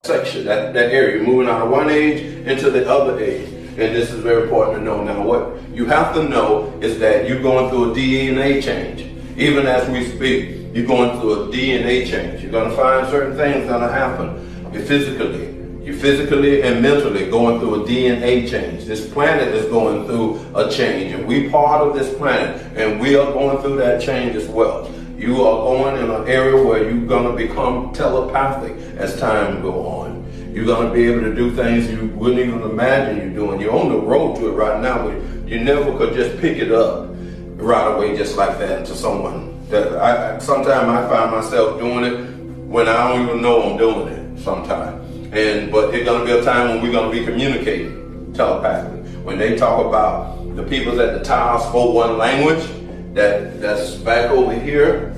section, that area, moving out of one age into the other age. And this is very important to know. Now, what you have to know is that you're going through a DNA change. Even as we speak, you're going through a DNA change. You're going to find certain things that will happen. You're physically and mentally going through a DNA change. This planet is going through a change, and we're part of this planet, and we are going through that change as well. You are going in an area where you're going to become telepathic as time goes on. You're going to be able to do things you wouldn't even imagine you're doing. You're on the road to it right now, but you never could just pick it up right away just like that to someone. Sometimes I find myself doing it when I don't even know I'm doing it sometimes. But it's going to be a time when we're going to be communicating telepathically. When they talk about the people at the tower spoke one language, that's back over here,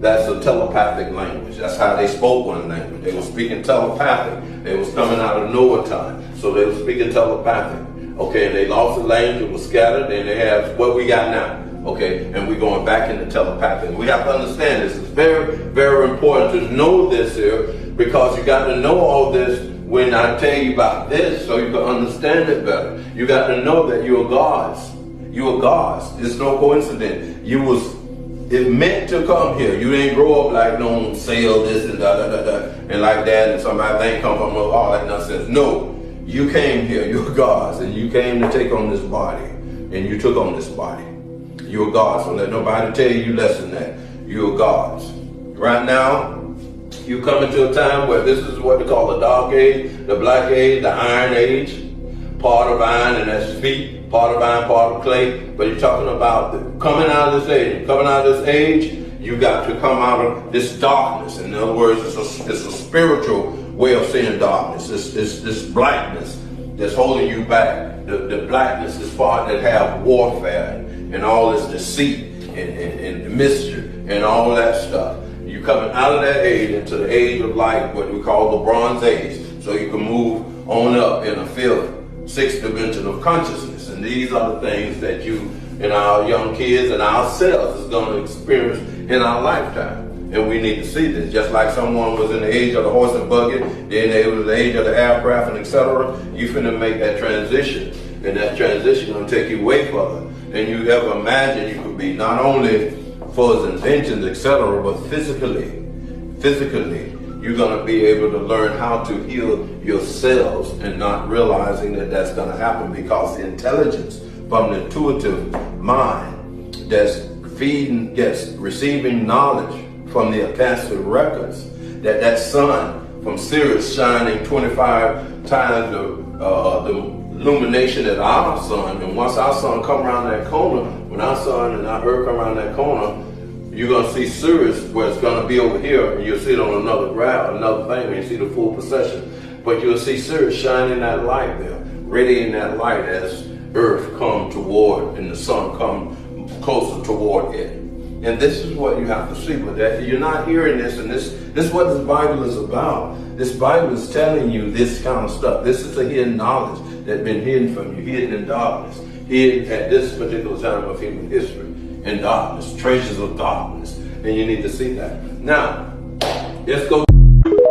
that's a telepathic language. That's how they spoke one language. They were speaking telepathic. They was coming out of Noah time, so they were speaking telepathic. Okay, and they lost the language, it was scattered, and they have what we got now. Okay, and we're going back into telepathic. We have to understand this. It's very, very important to know this here, because you got to know all this when I tell you about this so you can understand it better. You got to know that you are gods. You are gods. It's no coincidence. It's meant to come here. You didn't grow up like no sale this and and like that, and somebody think come from all that nonsense. No, you came here. You're gods, and you came to take on this body, and you took on this body. You're gods. So let nobody tell you less than that. You're gods. Right now, you come into a time where this is what they call the dark age, the black age, the iron age. Part of iron, and that's feet. Part of iron, part of clay. But you're talking about coming out of this age. Coming out of this age, you got to come out of this darkness. In other words, it's a spiritual way of seeing darkness. This blackness that's holding you back. The blackness is part that have warfare and all this deceit and mischief and all that stuff. You're coming out of that age into the age of light, what we call the Bronze Age. So you can move on up in a sixth dimension of consciousness. And these are the things that you and our young kids and ourselves is going to experience in our lifetime. And we need to see this. Just like someone was in the age of the horse and buggy, then they was the age of the aircraft and etc. You finna make that transition. And that transition going to take you way further than you ever imagined you could be. Not only for its inventions, etc., but physically, you're going to be able to learn how to heal yourselves and not realizing that that's going to happen, because the intelligence from the intuitive mind that's receiving knowledge from the Akashic records, that sun from Sirius shining 25 times the illumination at our sun, and once our sun come around that corner, when our sun and our earth come around that corner, you're going to see Sirius where it's going to be over here, and you'll see it on another graph, another thing, when you see the full procession. But you'll see Sirius shining that light there, radiating that light as earth come toward and the sun come closer toward it. And this is what you have to see, but that you're not hearing this, and this is what this Bible is about. This Bible is telling you this kind of stuff. This is a hidden knowledge that's been hidden from you, hidden in darkness, hidden at this particular time of human history, in darkness, treasures of darkness, and you need to see that. Now, let's go.